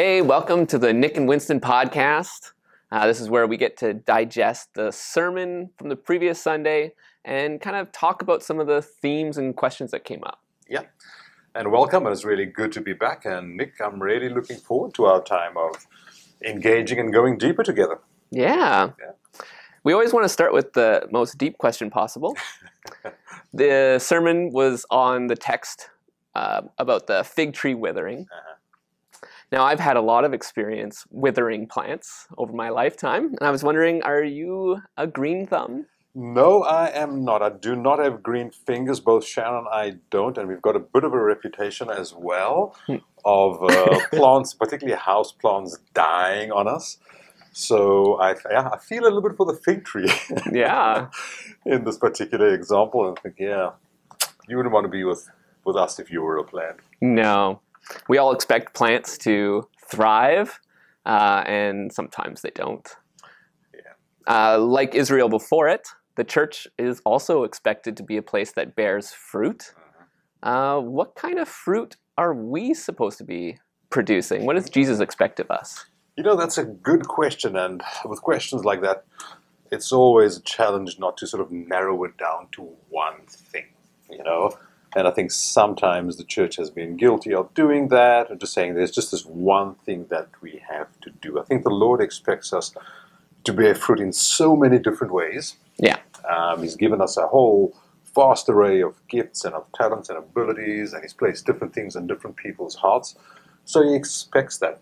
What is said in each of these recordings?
Hey, welcome to the Nick and Winston podcast. This is where we get to digest the sermon from the previous Sunday and kind of talk about some of the themes and questions that came up. Yeah, and welcome. It's really good to be back. And Nick, I'm really looking forward to our time of engaging and going deeper together. Yeah. We always want to start with the most deep question possible. The sermon was on the text about the fig tree withering. Now, I've had a lot of experience withering plants over my lifetime, and I was wondering, are you a green thumb? No, I am not. I do not have green fingers. Both Sharon and I don't, and we've got a bit of a reputation as well of plants, particularly house plants, dying on us. So I feel a little bit for the fig tree. Yeah. In this particular example, and I think, you wouldn't want to be with us if you were a plant. No. We all expect plants to thrive, and sometimes they don't. Yeah. Like Israel before it, the church is also expected to be a place that bears fruit. What kind of fruit are we supposed to be producing? What does Jesus expect of us? You know, that's a good question, and with questions like that, it's always a challenge not to sort of narrow it down to one thing, you know? And I think sometimes the church has been guilty of doing that and just saying there's just this one thing that we have to do. I think the Lord expects us to bear fruit in so many different ways. Yeah. He's given us a whole vast array of gifts and of talents and abilities, and He's placed different things in different people's hearts. So He expects that.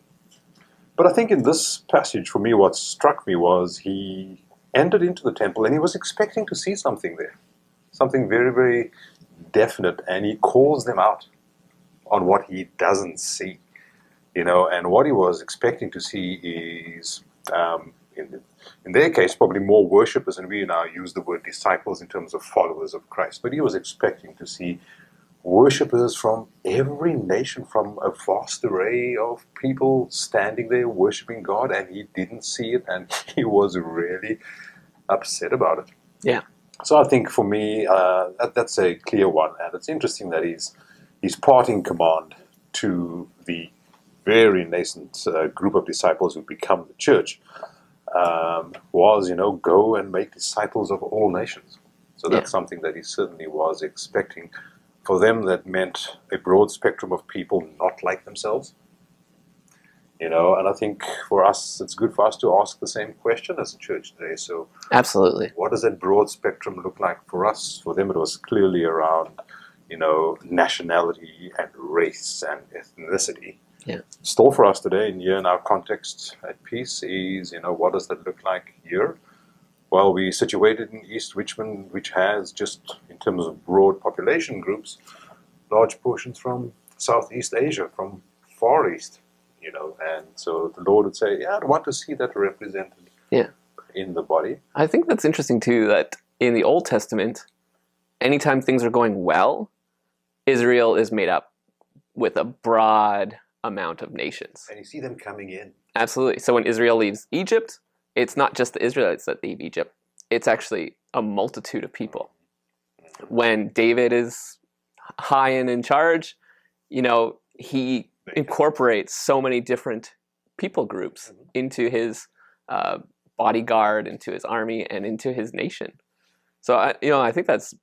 But I think in this passage, for me, what struck me was He entered into the temple and He was expecting to see something there. Something very, very definite, and He calls them out on what He doesn't see, you know. And what He was expecting to see is, in their case, probably more worshippers, and we now use the word disciples in terms of followers of Christ. But He was expecting to see worshippers from every nation, from a vast array of people standing there worshiping God, and He didn't see it, and He was really upset about it. Yeah. So I think for me, that's a clear one. And it's interesting that his parting command to the very nascent group of disciples who become the church was, go and make disciples of all nations. So that's something that He certainly was expecting. For them, that meant a broad spectrum of people not like themselves. And I think for us, it's good for us to ask the same question as a church today. So, Absolutely. What does that broad spectrum look like for us? For them, it was clearly around, nationality and race and ethnicity. Yeah. Still for us today, in our context at Peace, is, what does that look like here? Well, we're situated in East Richmond, which has just, in terms of broad population groups, large portions from Southeast Asia, from Far East. And so the Lord would say, I'd want to see that represented in the body. I think that's interesting too, that in the Old Testament, anytime things are going well, Israel is made up with a broad amount of nations. And you see them coming in. Absolutely. So when Israel leaves Egypt, it's not just the Israelites that leave Egypt. It's actually a multitude of people. When David is high and in charge, he incorporates so many different people groups into his bodyguard, into his army, and into his nation. So I think that's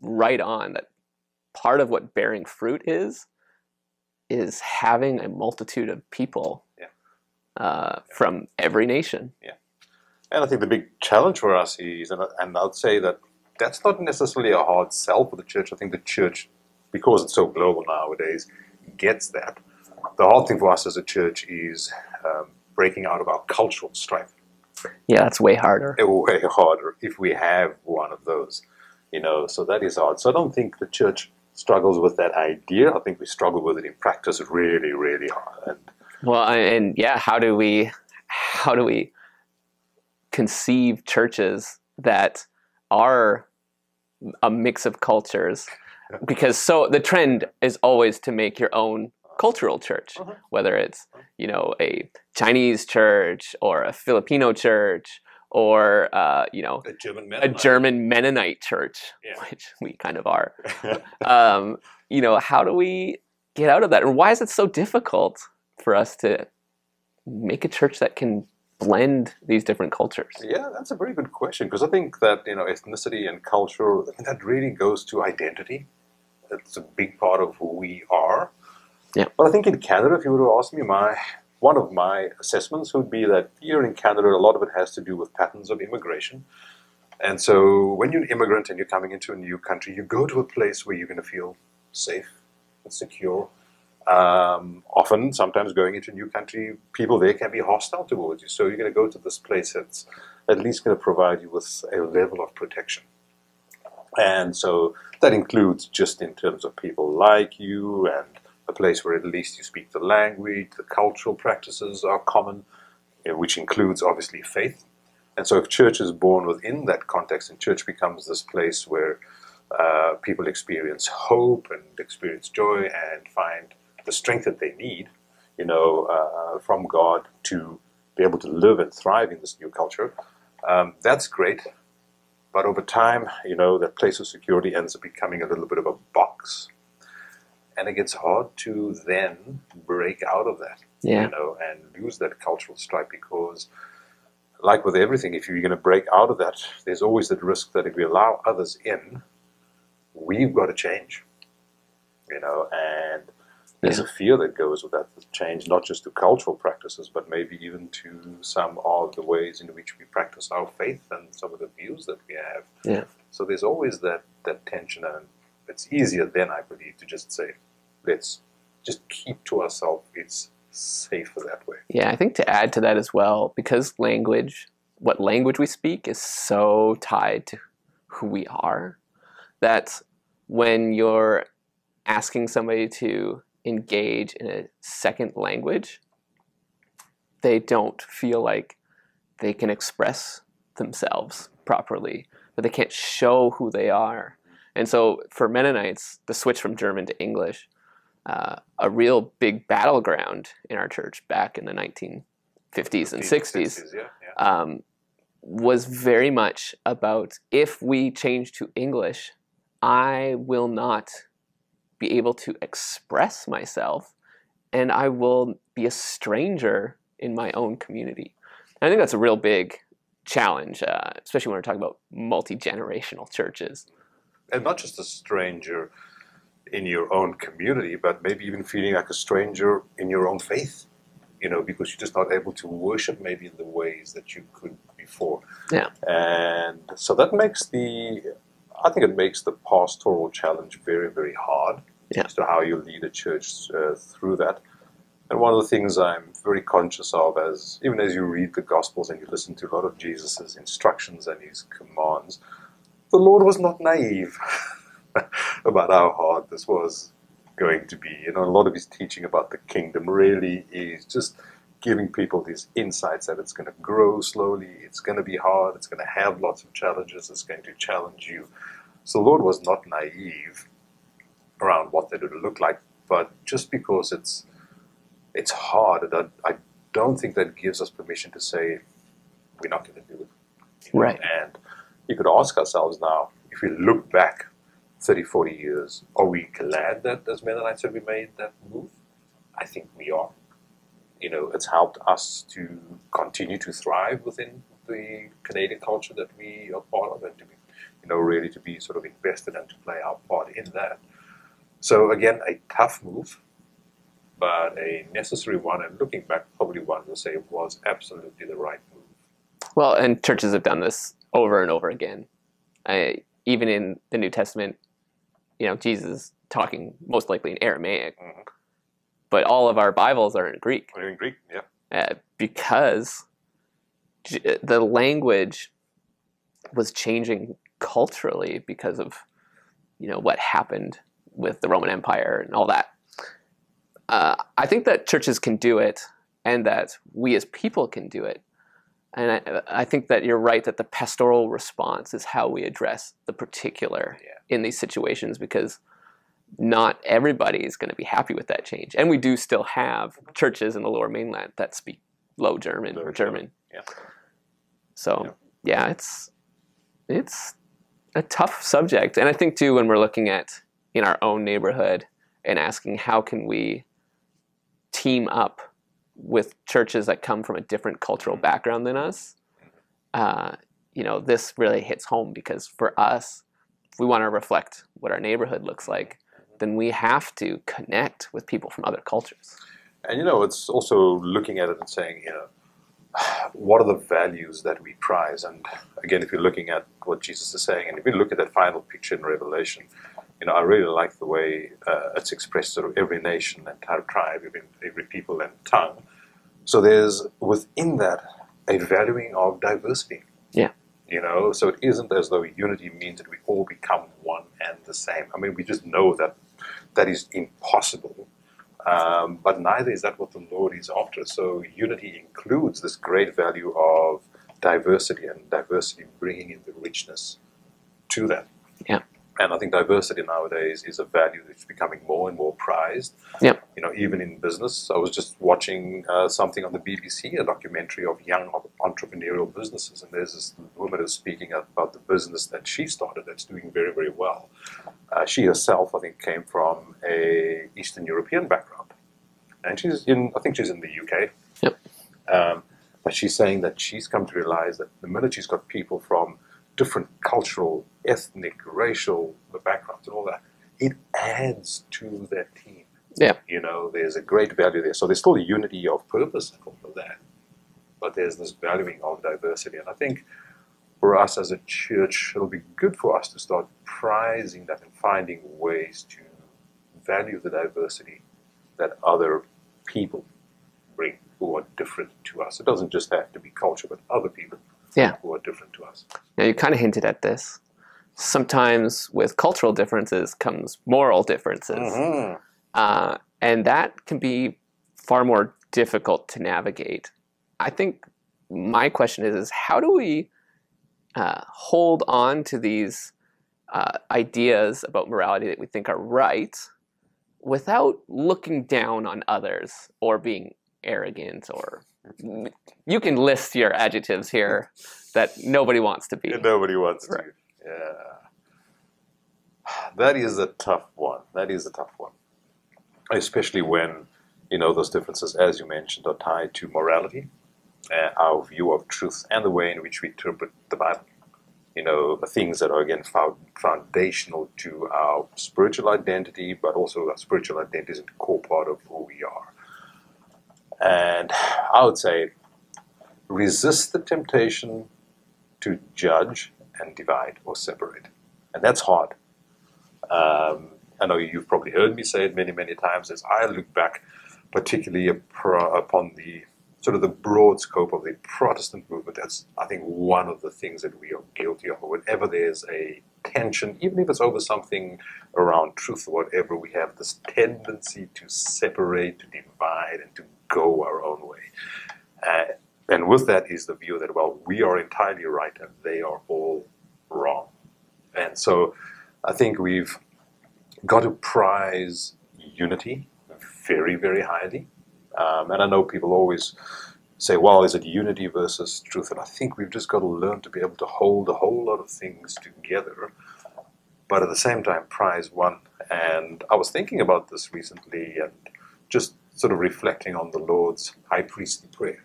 right on. That part of what bearing fruit is having a multitude of people from every nation. Yeah, and I think the big challenge for us is, and I'd say that that's not necessarily a hard sell for the church. I think the church, because it's so global nowadays, gets that. The hard thing for us as a church is breaking out of our cultural strife. Yeah, that's way harder. Way harder if we have one of those, so that is hard. So I don't think the church struggles with that idea. I think we struggle with it in practice really, really hard. How do we conceive churches that are a mix of cultures? Because the trend is always to make your own cultural church, whether it's a Chinese church or a Filipino church or a German Mennonite church, which we kind of are. How do we get out of that, and why is it so difficult for us to make a church that can blend these different cultures? Yeah, that's a very good question, because I think that, ethnicity and culture, that really goes to identity. It's a big part of who we are. Yeah. But I think in Canada, if you were to ask me, one of my assessments would be that here in Canada, a lot of it has to do with patterns of immigration. And so when you're an immigrant and you're coming into a new country, you go to a place where you're going to feel safe and secure. Often, sometimes going into a new country, people there can be hostile towards you. So you're going to go to this place that's at least going to provide you with a level of protection. And so that includes just in terms of people like you, and a place where at least you speak the language, the cultural practices are common, which includes obviously faith. And so if church is born within that context, and church becomes this place where people experience hope and experience joy and find the strength that they need, from God to be able to live and thrive in this new culture, that's great. But over time, that place of security ends up becoming a little bit of a box. And it gets hard to then break out of that, and lose that cultural stripe, because like with everything, if you're going to break out of that, there's always that risk that if we allow others in, we've got to change, and there's a fear that goes with that change, not just to cultural practices, but maybe even to some of the ways in which we practice our faith and some of the views that we have. Yeah. So there's always that tension, and it's easier then, I believe, to just say, let's just keep to ourselves. It's safer that way. Yeah, I think to add to that as well, because what language we speak is so tied to who we are, that when you're asking somebody to engage in a second language, they don't feel like they can express themselves properly, but they can't show who they are. And so for Mennonites, the switch from German to English, a real big battleground in our church back in the 1950s and 60s, was very much about, if we change to English, I will not be able to express myself, and I will be a stranger in my own community. And I think that's a real big challenge, especially when we're talking about multi-generational churches. And not just a stranger in your own community, but maybe even feeling like a stranger in your own faith, because you're just not able to worship maybe in the ways that you could before. Yeah. And so that makes I think it makes the pastoral challenge very, very hard as to how you lead a church through that. And one of the things I'm very conscious of, even as you read the Gospels and you listen to a lot of Jesus's instructions and his commands, the Lord was not naive about how hard this was going to be. A lot of his teaching about the kingdom really is just giving people these insights that it's going to grow slowly, it's going to be hard, it's going to have lots of challenges, it's going to challenge you. So the Lord was not naive around what that would look like, but just because it's hard, I don't think that gives us permission to say we're not going to do it. Right. And you could ask ourselves now, if we look back 30, 40 years, are we glad that as Mennonites that we made that move? I think we are. It's helped us to continue to thrive within the Canadian culture that we are part of, and to be, really to be sort of invested and to play our part in that. So again, a tough move, but a necessary one, and looking back, probably one will say it was absolutely the right move. Well, and churches have done this over and over again. Even in the New Testament, Jesus talking most likely in Aramaic, but all of our Bibles are in Greek. They're in Greek, yeah. Because the language was changing culturally because of, what happened with the Roman Empire and all that. I think that churches can do it, and that we as people can do it. And I think that you're right that the pastoral response is how we address the particular in these situations, because not everybody is going to be happy with that change. And we do still have churches in the Lower Mainland that speak Low German or German. Yeah. So, it's a tough subject. And I think, too, when we're looking at in our own neighborhood and asking how can we team up with churches that come from a different cultural background than us, this really hits home, because for us, if we want to reflect what our neighborhood looks like, then we have to connect with people from other cultures. And it's also looking at it and saying, what are the values that we prize? And again, if you're looking at what Jesus is saying, and if you look at that final picture in Revelation, I really like the way it's expressed, sort of every nation and tribe, every people and tongue. So there's within that a valuing of diversity. Yeah. So it isn't as though unity means that we all become one and the same. I mean, we just know that that is impossible. But neither is that what the Lord is after. So unity includes this great value of diversity, and diversity bringing in the richness to that. Yeah. And I think diversity nowadays is a value that's becoming more and more prized. Yeah. Even in business. I was just watching something on the BBC, a documentary of young entrepreneurial businesses, and there's this woman who's speaking about the business that she started that's doing very, very well. She herself, I think, came from a Eastern European background, and I think she's in the UK. Yep. But she's saying that she's come to realize that the minute she's got people from different cultural, ethnic, racial backgrounds and all that, it adds to their team. Yeah. There's a great value there. So there's still a unity of purpose and all of that, but there's this valuing of diversity. And I think for us as a church, it'll be good for us to start prizing that and finding ways to value the diversity that other people bring who are different to us. It doesn't just have to be culture, but other people who are different to us. Now, you kind of hinted at this. Sometimes with cultural differences comes moral differences. Mm-hmm. And that can be far more difficult to navigate. I think my question is how do we hold on to these ideas about morality that we think are right without looking down on others or being arrogant, or you can list your adjectives here that nobody wants to be. Nobody wants right. to. Yeah. That is a tough one. Especially when, those differences, as you mentioned, are tied to morality, our view of truth, and the way in which we interpret the Bible. The things that are, again, foundational to our spiritual identity, but also our spiritual identity is a core part of who we are. And I would say, resist the temptation to judge and divide or separate. And that's hard. I know you've probably heard me say it many, many times as I look back, particularly upon the sort of the broad scope of the Protestant movement. That's, I think, one of the things that we are guilty of. Whenever there's a tension, even if it's over something around truth or whatever, we have this tendency to separate, to divide, and to go our own way. And with that is the view that, well, we are entirely right and they are all wrong. And so I think we've got to prize unity very, very highly. And I know people always say, well, is it unity versus truth? And I think we've just got to learn to be able to hold a whole lot of things together, but at the same time prize one. And I was thinking about this recently and just sort of reflecting on the Lord's high priestly prayer,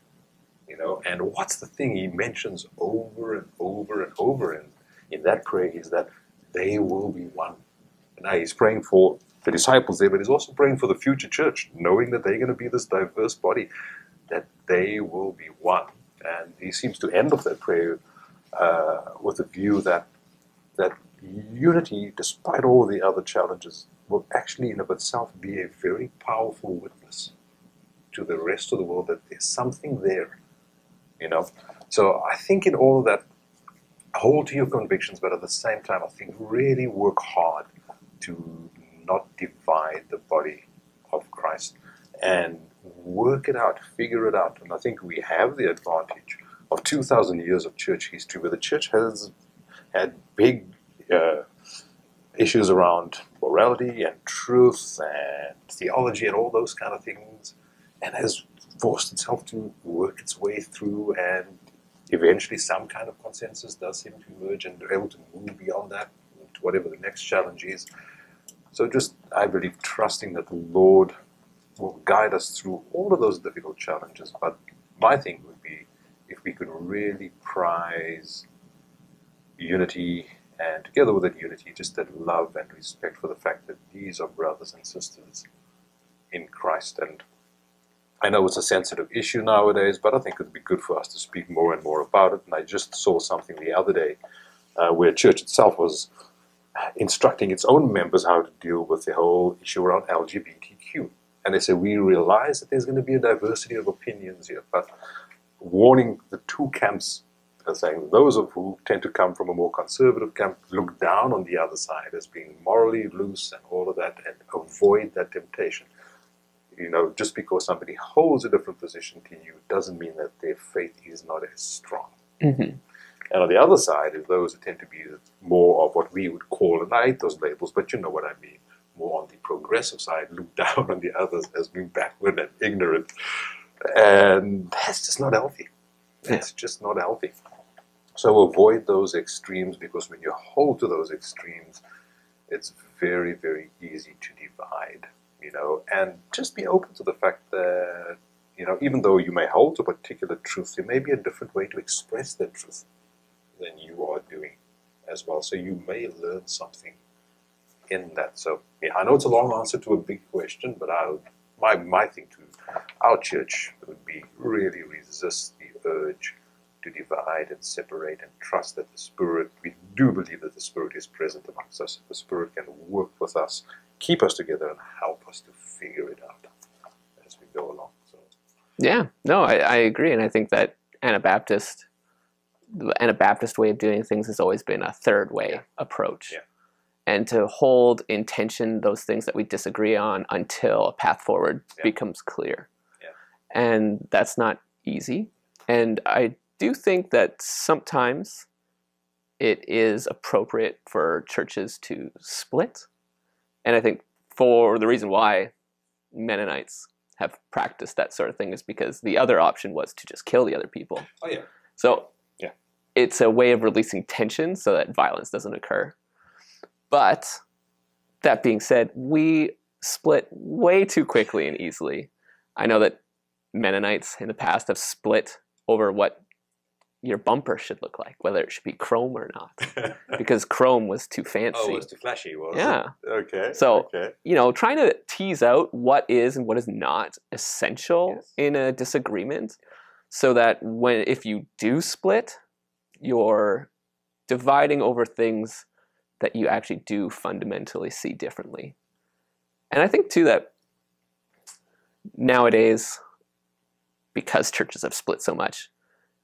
and what's the thing he mentions over and over and over in that prayer is that they will be one. And now he's praying for the disciples there, but he's also praying for the future church, knowing that they're going to be this diverse body, that they will be one. And he seems to end off that prayer with a view that unity, despite all the other challenges, will actually in of itself be a very powerful witness to the rest of the world that there's something there, So I think in all of that, hold to your convictions, but at the same time, I think really work hard to not divide the body of Christ and work it out, figure it out. And I think we have the advantage of 2,000 years of church history where the church has had big issues around morality and truth and theology and all those kind of things, and has forced itself to work its way through, and eventually some kind of consensus does seem to emerge, and they're able to move beyond that to whatever the next challenge is. So just, I believe, trusting that the Lord will guide us through all of those difficult challenges. But my thing would be if we could really prize unity, and together with that unity, just that love and respect for the fact that these are brothers and sisters in Christ. And I know it's a sensitive issue nowadays, but I think it would be good for us to speak more and more about it. And I just saw something the other day where church itself was instructing its own members how to deal with the whole issue around LGBTQ. And they say, we realize that there's going to be a diversity of opinions here, but warning the two camps, saying those of who tend to come from a more conservative camp look down on the other side as being morally loose and all of that, and avoid that temptation. You know, just because somebody holds a different position to you doesn't mean that their faith is not as strong. Mm-hmm. And on the other side is those who tend to be more of what we would call, and I hate those labels, but you know what I mean, more on the progressive side, look down on the others as being backward and ignorant. And that's just not healthy. It's just not healthy. So avoid those extremes, because when you hold to those extremes, it's very, very easy to divide, you know, and just be open to the fact that, you know, even though you may hold to a particular truth, there may be a different way to express that truth than you are doing as well. So you may learn something in that. So, yeah, I know it's a long answer to a big question, but my thing to our church would be really resist the urge to divide and separate, and trust that the Spirit, we do believe that the Spirit is present amongst us. The Spirit can work with us, keep us together, and help us to figure it out as we go along. So, yeah, no, I agree. And I think that the Anabaptist way of doing things has always been a third way approach. Yeah. And to hold in tension those things that we disagree on until a path forward becomes clear. Yeah. And that's not easy. And I do think that sometimes it is appropriate for churches to split. And I think for the reason why Mennonites have practiced that sort of thing is because the other option was to just kill the other people. Oh, yeah. So it's a way of releasing tension so that violence doesn't occur. But that being said, we split way too quickly and easily. I know that Mennonites in the past have split over what your bumper should look like, whether it should be chrome or not, because chrome was too fancy. Oh, it was too flashy, was yeah. it? Okay. So, you know, trying to tease out what is and what is not essential in a disagreement, so that if you do split, you're dividing over things that you actually do fundamentally see differently. And I think, too, that nowadays, because churches have split so much,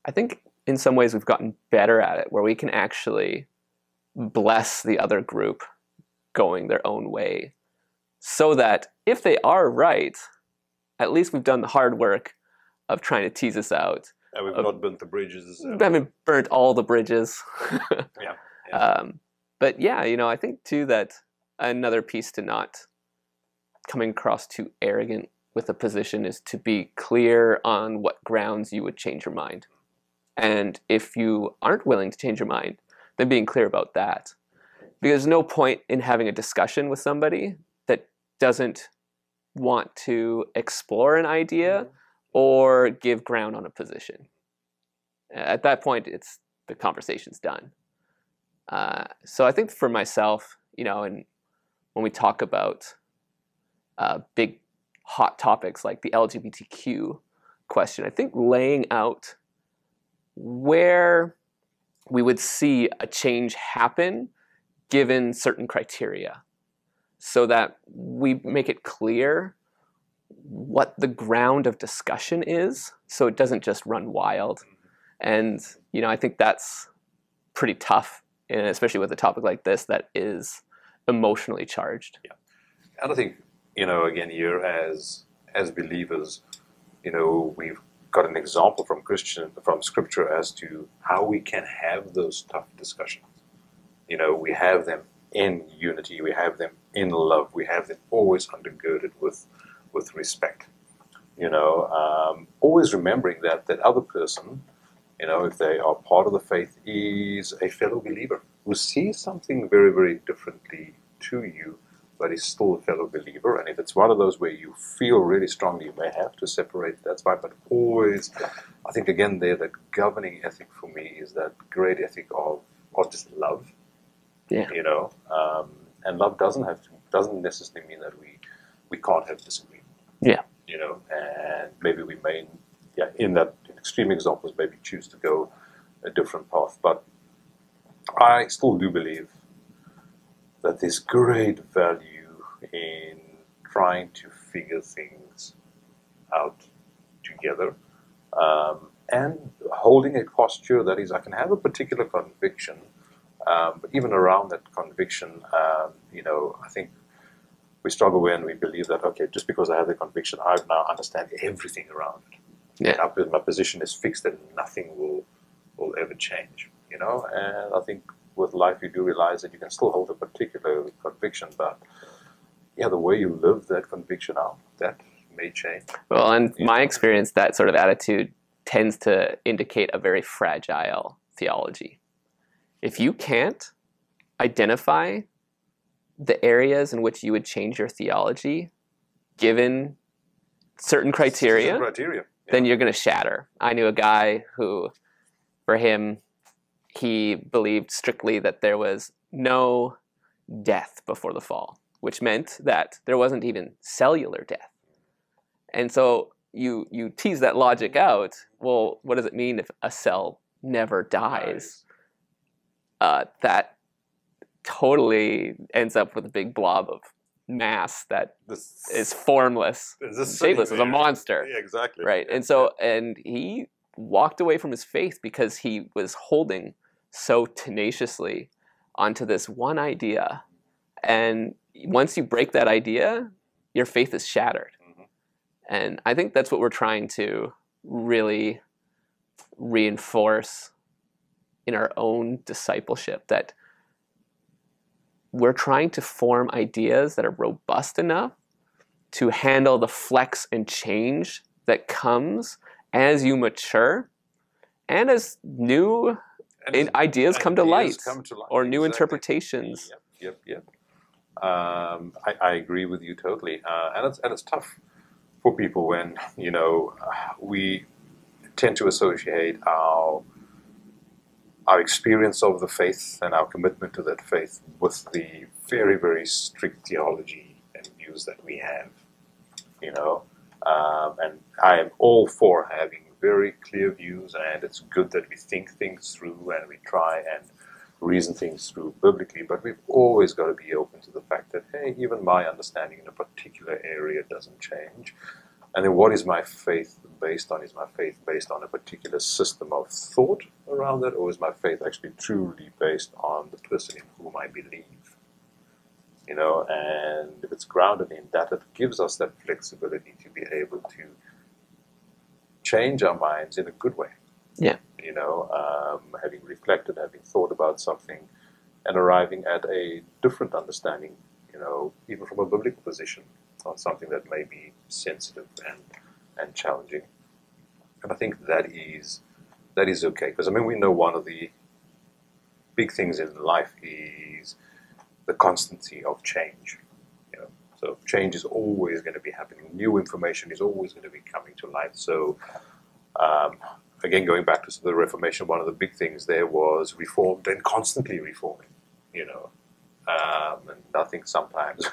I think in some ways we've gotten better at it, where we can actually bless the other group going their own way, so that if they are right, at least we've done the hard work of trying to tease us out. And we've not burnt the bridges. We haven't burnt all the bridges. Yeah. But yeah, you know, I think too that another piece to not coming across too arrogant with a position is to be clear on what grounds you would change your mind. And if you aren't willing to change your mind, then being clear about that. Because there's no point in having a discussion with somebody that doesn't want to explore an idea or give ground on a position. At that point, the conversation's done. So I think for myself, you know, and when we talk about big hot topics like the LGBTQ question, I think laying out where we would see a change happen given certain criteria, so that we make it clear what the ground of discussion is, so it doesn't just run wild. And, you know, I think that's pretty tough, and especially with a topic like this that is emotionally charged. Yeah. And I think, you know, again, here as believers, you know, we've got an example from Scripture as to how we can have those tough discussions. You know, we have them in unity, we have them in love, we have them always undergirded with respect. You know, always remembering that other person, you know, if they are part of the faith, is a fellow believer who sees something very, very differently to you, but he's still a fellow believer. And if it's one of those where you feel really strongly you may have to separate, that's fine. But always, I think again there, the governing ethic for me is that great ethic of just love. Yeah. You know, and love doesn't necessarily mean that we can't have disagreement. Yeah. You know, and maybe we may, in extreme examples, maybe choose to go a different path. But I still do believe that there's great value in trying to figure things out together, and holding a posture that is, I can have a particular conviction, but even around that conviction, you know, I think we struggle when we believe that, okay, just because I have the conviction, I now understand everything around it. Yeah. My position is fixed and nothing will ever change, you know. And I think with life you do realize that you can still hold a particular conviction, but the way you live that conviction out, that may change. Well, in my experience, that sort of attitude tends to indicate a very fragile theology. If you can't identify the areas in which you would change your theology, given certain criteria, then you're going to shatter. I knew a guy who, for him, he believed strictly that there was no death before the fall, which meant that there wasn't even cellular death. And so you tease that logic out. Well, what does it mean if a cell never dies? That totally ends up with a big blob of mass that is formless, shapeless, as a monster. Yeah, exactly. Right. And so, and he walked away from his faith because he was holding so tenaciously onto this one idea. And once you break that idea, your faith is shattered. Mm-hmm. And I think that's what we're trying to really reinforce in our own discipleship, that we're trying to form ideas that are robust enough to handle the flex and change that comes as you mature and as new ideas come to light, or new interpretations. Yep. I agree with you totally, and it's tough for people when, you know, we tend to associate our experience of the faith and our commitment to that faith with the very, very strict theology and views that we have, you know. And I am all for having very clear views, and it's good that we think things through and we try and reason things through biblically, but we've always got to be open to the fact that, hey, even my understanding in a particular area doesn't change. And then what is my faith based on? Is my faith based on a particular system of thought around that, or is my faith actually truly based on the person in whom I believe? You know, and if it's grounded in that, it gives us that flexibility to be able to change our minds in a good way. Yeah. You know, having reflected, having thought about something, and arriving at a different understanding, you know, even from a biblical position, on something that may be sensitive and challenging. And I think that is okay, because I mean, we know one of the big things in life is the constancy of change. You know, so change is always going to be happening. New information is always going to be coming to light. So again, going back to the Reformation, one of the big things there was reformed and constantly reforming. You know. And I think sometimes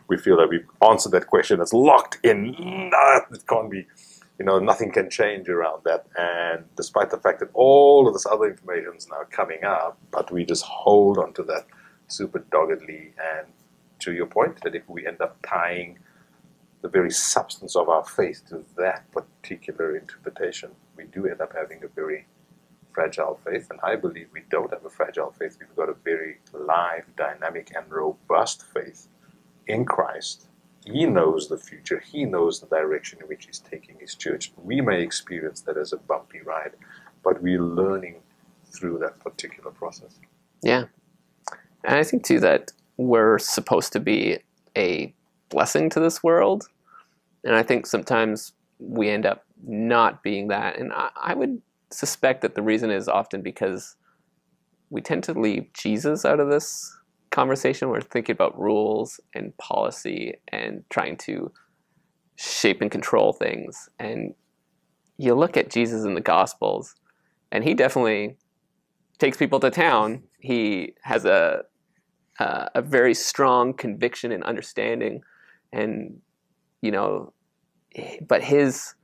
we feel that we've answered that question. It's locked in. It can't be, you know, nothing can change around that. And despite the fact that all of this other information is now coming up, but we just hold on to that super doggedly. And to your point, that if we end up tying the very substance of our faith to that particular interpretation, we do end up having a very fragile faith. And I believe we don't have a fragile faith. We've got a very live, dynamic, and robust faith in Christ. He knows the future. He knows the direction in which he's taking his church. We may experience that as a bumpy ride, but we're learning through that particular process. Yeah. And I think, too, that we're supposed to be a blessing to this world. And I think sometimes we end up not being that. And I would suspect that the reason is often because we tend to leave Jesus out of this conversation, we're thinking about rules and policy and trying to shape and control things. And you look at Jesus in the Gospels, and he definitely takes people to town. He has a very strong conviction and understanding, and but his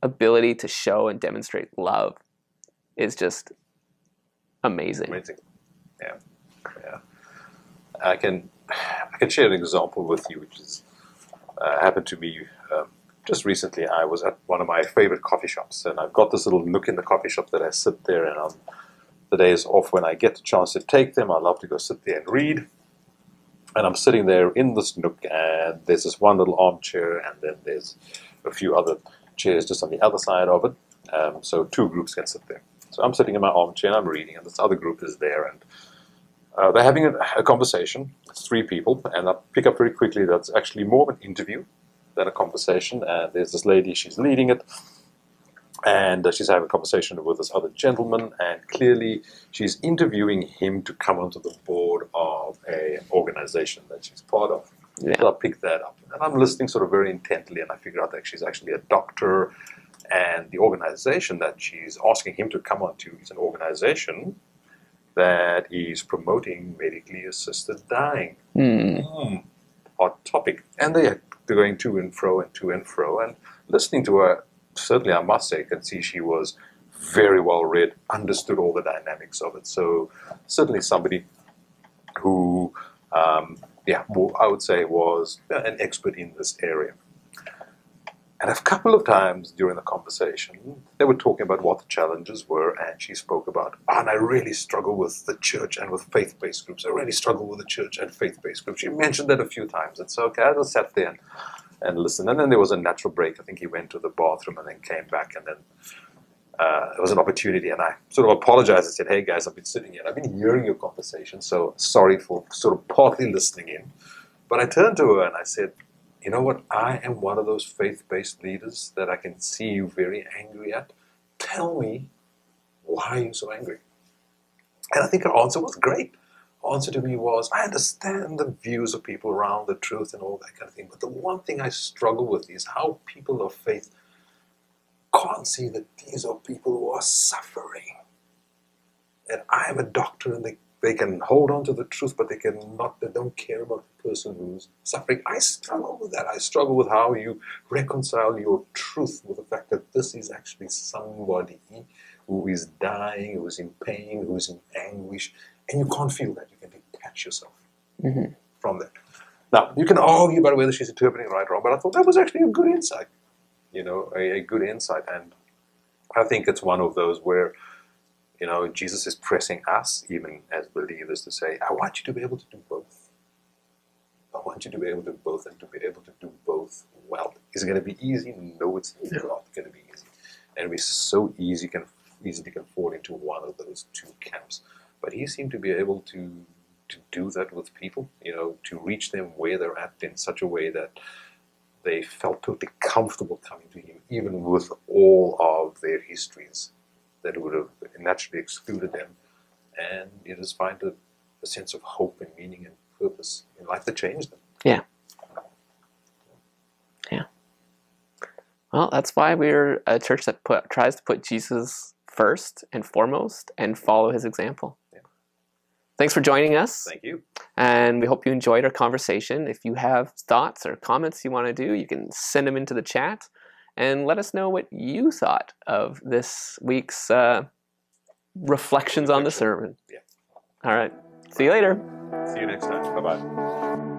ability to show and demonstrate love is just amazing. Amazing. Yeah. I can share an example with you, which is happened to me just recently. I was at one of my favorite coffee shops, and I've got this little nook in the coffee shop that I sit there, and on the days off when I get the chance to take them, I love to go sit there and read. And I'm sitting there in this nook, and there's this one little armchair, and then there's a few other chairs just on the other side of it. So two groups can sit there. So I'm sitting in my armchair and I'm reading, and this other group is there, and they're having a conversation. It's three people, and I pick up very quickly that's actually more of an interview than a conversation. And there's this lady, she's leading it, and she's having a conversation with this other gentleman, and clearly she's interviewing him to come onto the board of an organization that she's part of. Yeah. So I pick that up, and I'm listening sort of very intently, and I figure out that she's actually a doctor, and the organization that she's asking him to come onto is an organization that is promoting medically assisted dying. Hot topic. And they're going to and fro and listening to her. Certainly, I must say, can see she was very well read, understood all the dynamics of it. So certainly somebody who, I would say was an expert in this area. And a couple of times during the conversation, they were talking about what the challenges were, and she spoke about, and I really struggle with the church and with faith-based groups. I really struggle with the church and faith-based groups. She mentioned that a few times. And so, okay, I just sat there and listened. And then there was a natural break. I think he went to the bathroom and then came back, and then there was an opportunity. And I sort of apologized and said, hey, guys, I've been sitting here. I've been hearing your conversation, so sorry for sort of partly listening in. But I turned to her and I said, you know what? I am one of those faith-based leaders that I can see you very angry at. Tell me, why are you so angry? And I think her answer was great. Her answer to me was, I understand the views of people around the truth and all that kind of thing, but the one thing I struggle with is how people of faith can't see that these are people who are suffering. And I am a doctor, and they can hold on to the truth, but they don't care about the person who's suffering. I struggle with that. I struggle with how you reconcile your truth with the fact that this is actually somebody who is dying, who is in pain, who is in anguish, and you can't feel that. You can detach yourself from that. Now, you can argue about whether she's interpreting it right or wrong, but I thought that was actually a good insight, a good insight. And I think it's one of those where Jesus is pressing us, even as believers, to say, I want you to be able to do both. I want you to be able to do both, and to be able to do both well. Is it going to be easy? No, it's not going to be easy. And we so easily can fall into one of those two camps. But he seemed to be able to do that with people, to reach them where they're at in such a way that they felt totally comfortable coming to him, even with all of their histories that would have naturally excluded them, and you just find a sense of hope and meaning and purpose in life that changed them. Yeah. Well, that's why we're a church that tries to put Jesus first and foremost and follow his example. Yeah. Thanks for joining us. Thank you. And we hope you enjoyed our conversation. If you have thoughts or comments you want to do, you can send them into the chat. And let us know what you thought of this week's reflections on the sermon. Yeah. All right. See you later. See you next time. Bye-bye.